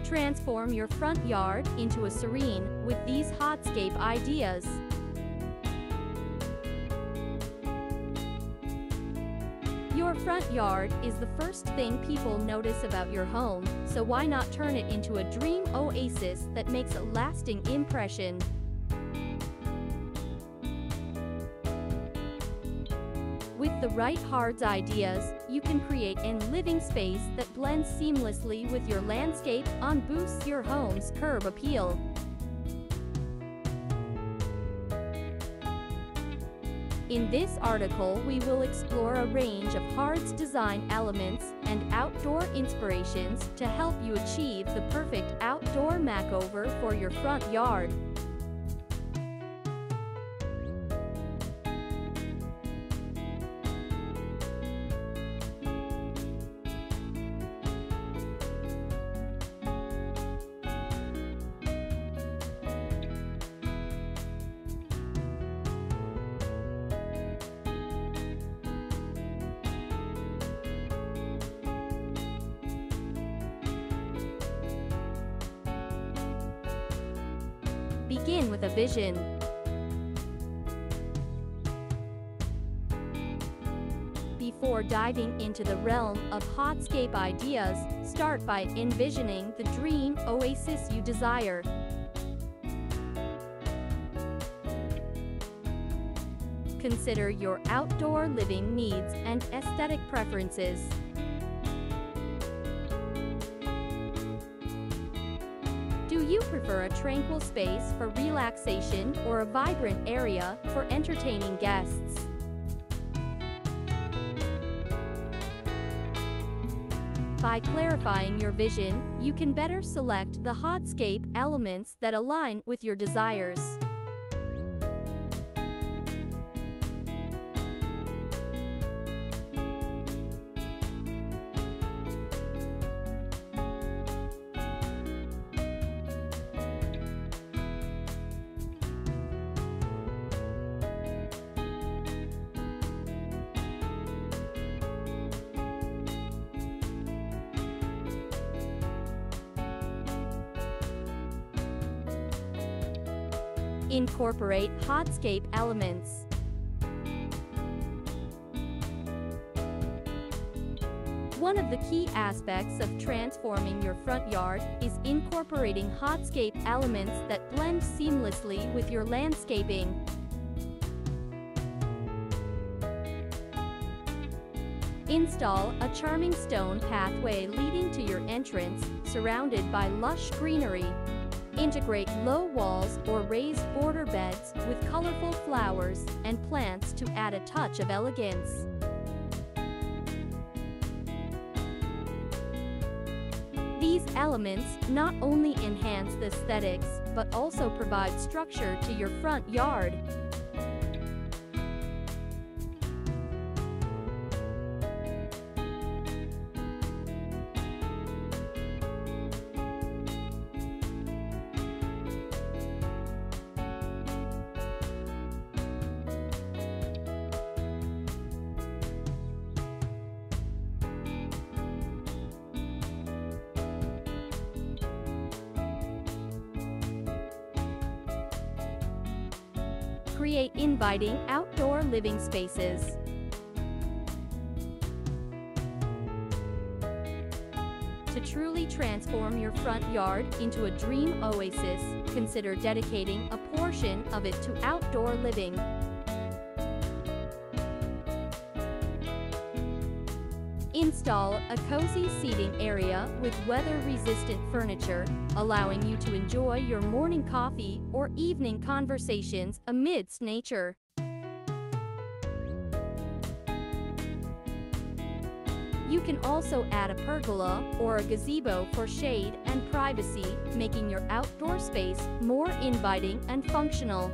Transform your front yard into a serene with these hardscape ideas. Your front yard is the first thing people notice about your home, so why not turn it into a dream oasis that makes a lasting impression? With the right hards ideas, you can create a living space that blends seamlessly with your landscape and boosts your home's curb appeal. In this article, we will explore a range of hards design elements and outdoor inspirations to help you achieve the perfect outdoor makeover for your front yard. Begin with a vision. Before diving into the realm of hardscape ideas, start by envisioning the dream oasis you desire. Consider your outdoor living needs and aesthetic preferences. Do you prefer a tranquil space for relaxation or a vibrant area for entertaining guests? By clarifying your vision, you can better select the hardscape elements that align with your desires. Incorporate hardscape elements. One of the key aspects of transforming your front yard is incorporating hardscape elements that blend seamlessly with your landscaping. Install a charming stone pathway leading to your entrance, surrounded by lush greenery. Integrate low walls or raised border beds with colorful flowers and plants to add a touch of elegance. These elements not only enhance the aesthetics, but also provide structure to your front yard. Create inviting outdoor living spaces. To truly transform your front yard into a dream oasis, consider dedicating a portion of it to outdoor living. Install a cozy seating area with weather-resistant furniture, allowing you to enjoy your morning coffee or evening conversations amidst nature. You can also add a pergola or a gazebo for shade and privacy, making your outdoor space more inviting and functional.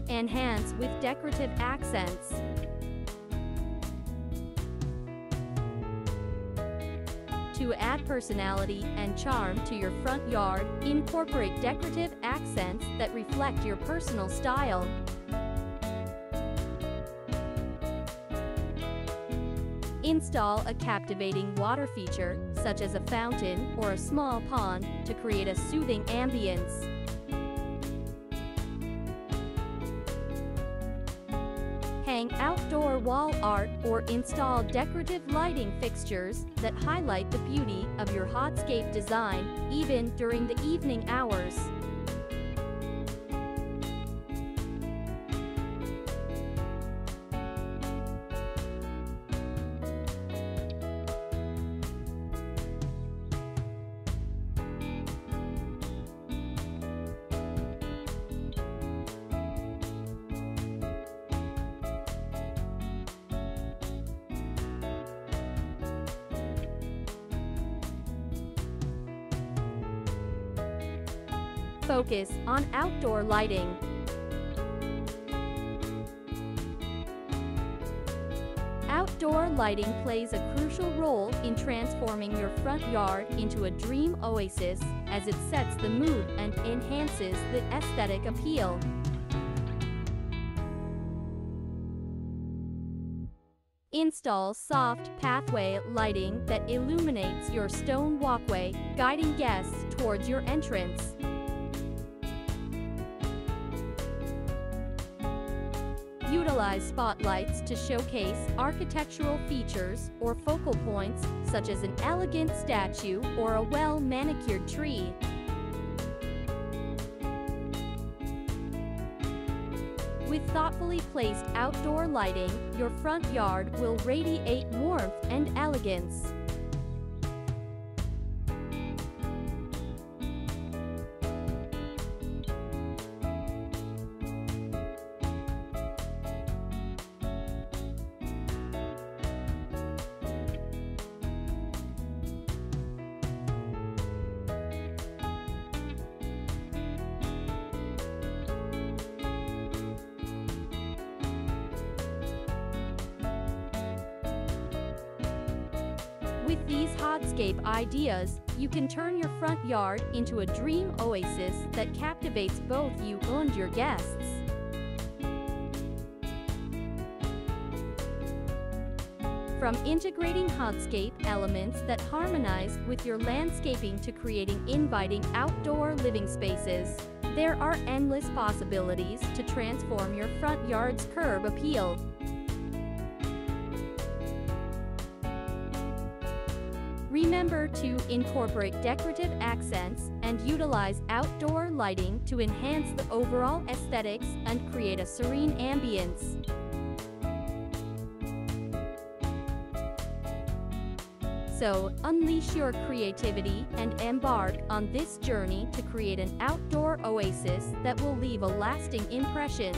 Enhance with decorative accents. To add personality and charm to your front yard, incorporate decorative accents that reflect your personal style. Install a captivating water feature, such as a fountain or a small pond, to create a soothing ambience. Hang outdoor wall art or install decorative lighting fixtures that highlight the beauty of your hardscape design, even during the evening hours. Focus on outdoor lighting. Outdoor lighting plays a crucial role in transforming your front yard into a dream oasis, as it sets the mood and enhances the aesthetic appeal. Install soft pathway lighting that illuminates your stone walkway, guiding guests towards your entrance. Utilize spotlights to showcase architectural features or focal points, such as an elegant statue or a well-manicured tree. With thoughtfully placed outdoor lighting, your front yard will radiate warmth and elegance. With these hardscape ideas, you can turn your front yard into a dream oasis that captivates both you and your guests. From integrating hardscape elements that harmonize with your landscaping to creating inviting outdoor living spaces, there are endless possibilities to transform your front yard's curb appeal. Remember to incorporate decorative accents and utilize outdoor lighting to enhance the overall aesthetics and create a serene ambience. So, unleash your creativity and embark on this journey to create an outdoor oasis that will leave a lasting impression.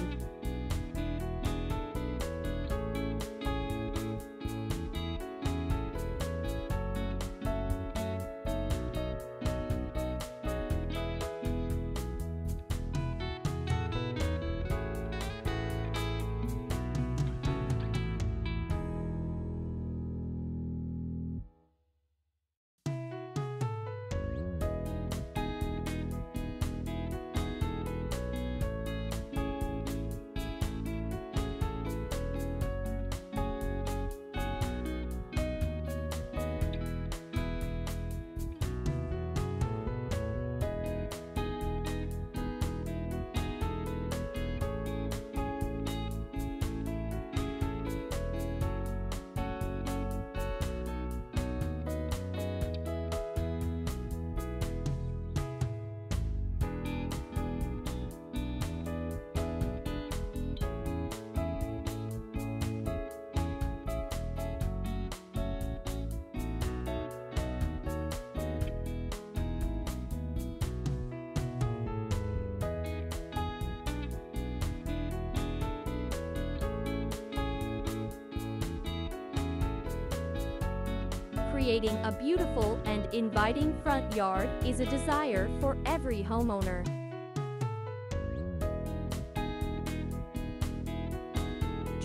Creating a beautiful and inviting front yard is a desire for every homeowner.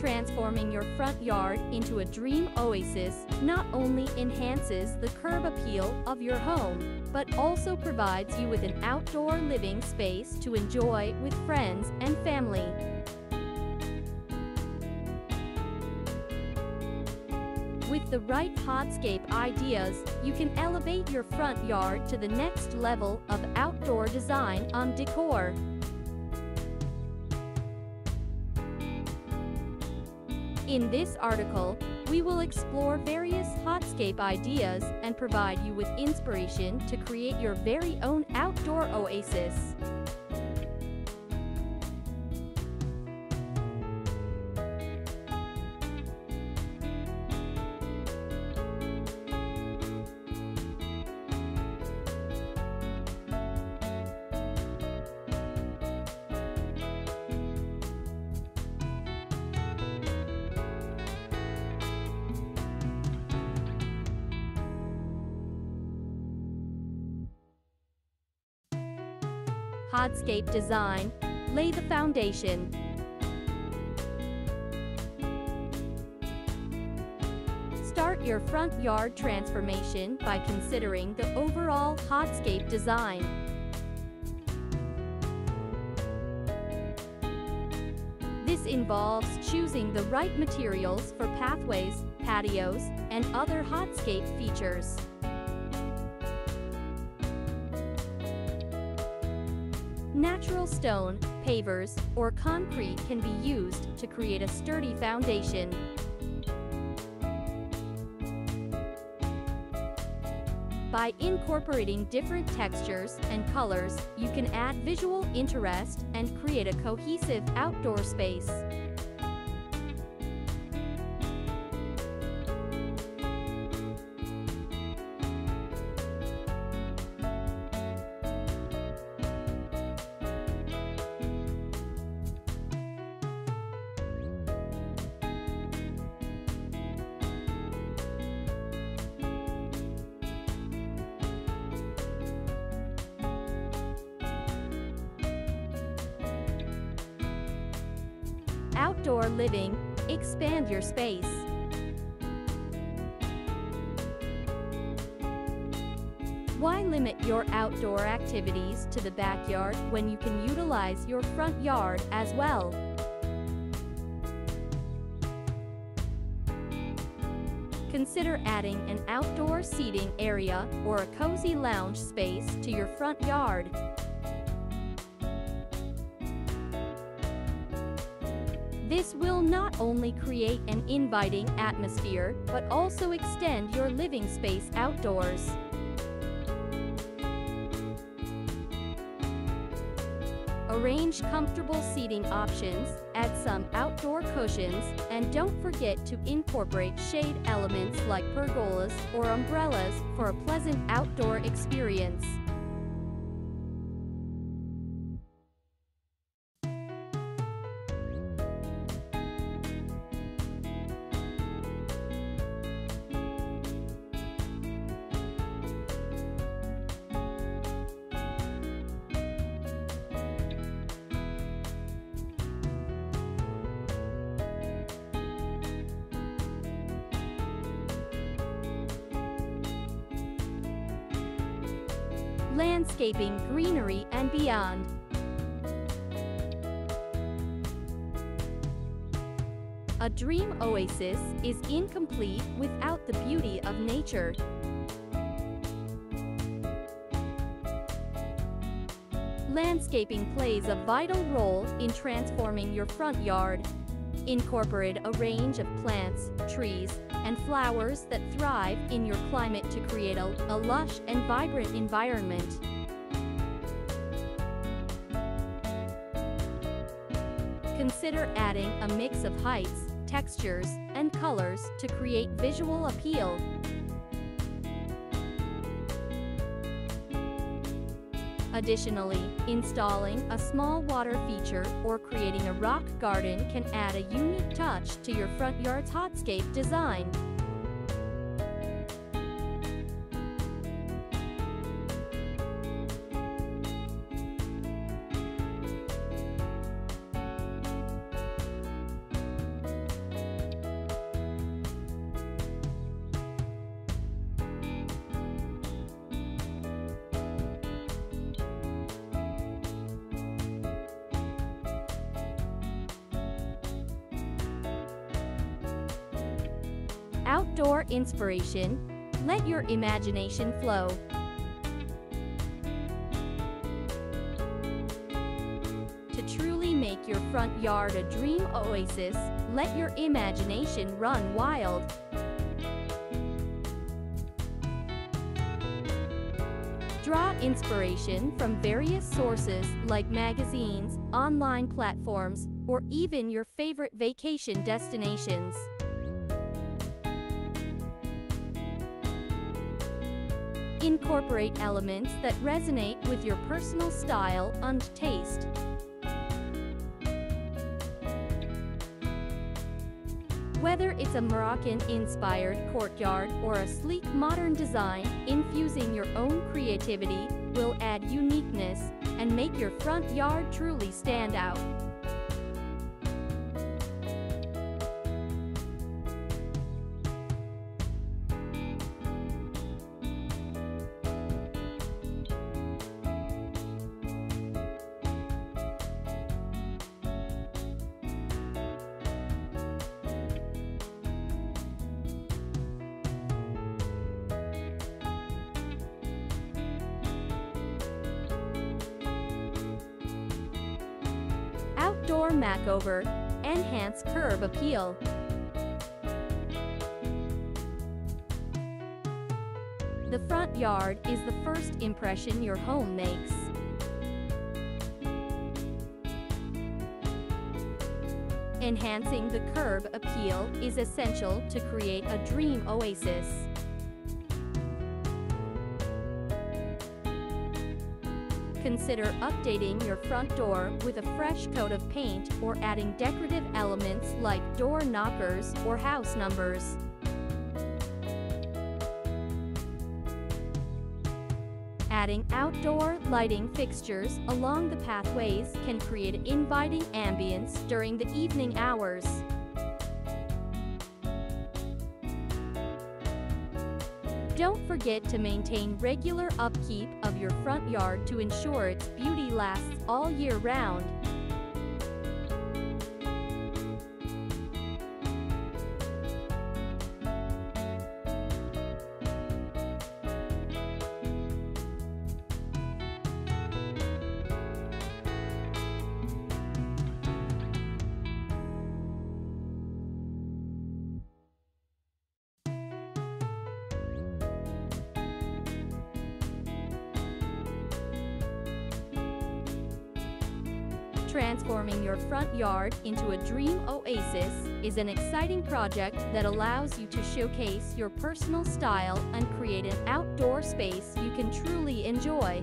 Transforming your front yard into a dream oasis not only enhances the curb appeal of your home, but also provides you with an outdoor living space to enjoy with friends and family. With the right hardscape ideas, you can elevate your front yard to the next level of outdoor design on decor. In this article, we will explore various hardscape ideas and provide you with inspiration to create your very own outdoor oasis. Hardscape design. Lay the foundation. Start your front yard transformation by considering the overall hardscape design. This involves choosing the right materials for pathways, patios, and other hardscape features. Natural stone, pavers, or concrete can be used to create a sturdy foundation. By incorporating different textures and colors, you can add visual interest and create a cohesive outdoor space. Outdoor living. Expand your space. Why limit your outdoor activities to the backyard when you can utilize your front yard as well? Consider adding an outdoor seating area or a cozy lounge space to your front yard. This will not only create an inviting atmosphere, but also extend your living space outdoors. Arrange comfortable seating options, add some outdoor cushions, and don't forget to incorporate shade elements like pergolas or umbrellas for a pleasant outdoor experience. Landscaping, greenery, and beyond. A dream oasis is incomplete without the beauty of nature. Landscaping plays a vital role in transforming your front yard. Incorporate a range of plants, trees, and flowers that thrive in your climate to create a lush and vibrant environment. Consider adding a mix of heights, textures, and colors to create visual appeal. Additionally, installing a small water feature or creating a rock garden can add a unique touch to your front yard's hardscape design. Outdoor inspiration. Let your imagination flow. To truly make your front yard a dream oasis, let your imagination run wild. Draw inspiration from various sources like magazines, online platforms, or even your favorite vacation destinations. Incorporate elements that resonate with your personal style and taste. Whether it's a Moroccan-inspired courtyard or a sleek modern design, infusing your own creativity will add uniqueness and make your front yard truly stand out. Outdoor makeover. Enhance curb appeal. The front yard is the first impression your home makes. Enhancing the curb appeal is essential to create a dream oasis. Consider updating your front door with a fresh coat of paint or adding decorative elements like door knockers or house numbers. Adding outdoor lighting fixtures along the pathways can create an inviting ambience during the evening hours. Don't forget to maintain regular upkeep of your front yard to ensure its beauty lasts all year round. Transforming your front yard into a dream oasis is an exciting project that allows you to showcase your personal style and create an outdoor space you can truly enjoy.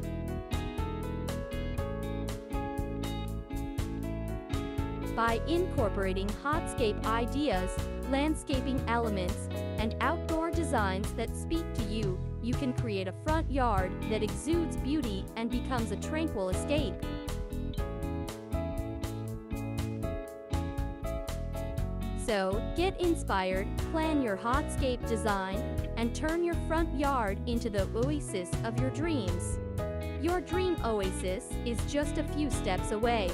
By incorporating hardscape ideas, landscaping elements, and outdoor designs that speak to you, you can create a front yard that exudes beauty and becomes a tranquil escape. So, get inspired, plan your hardscape design, and turn your front yard into the oasis of your dreams. Your dream oasis is just a few steps away.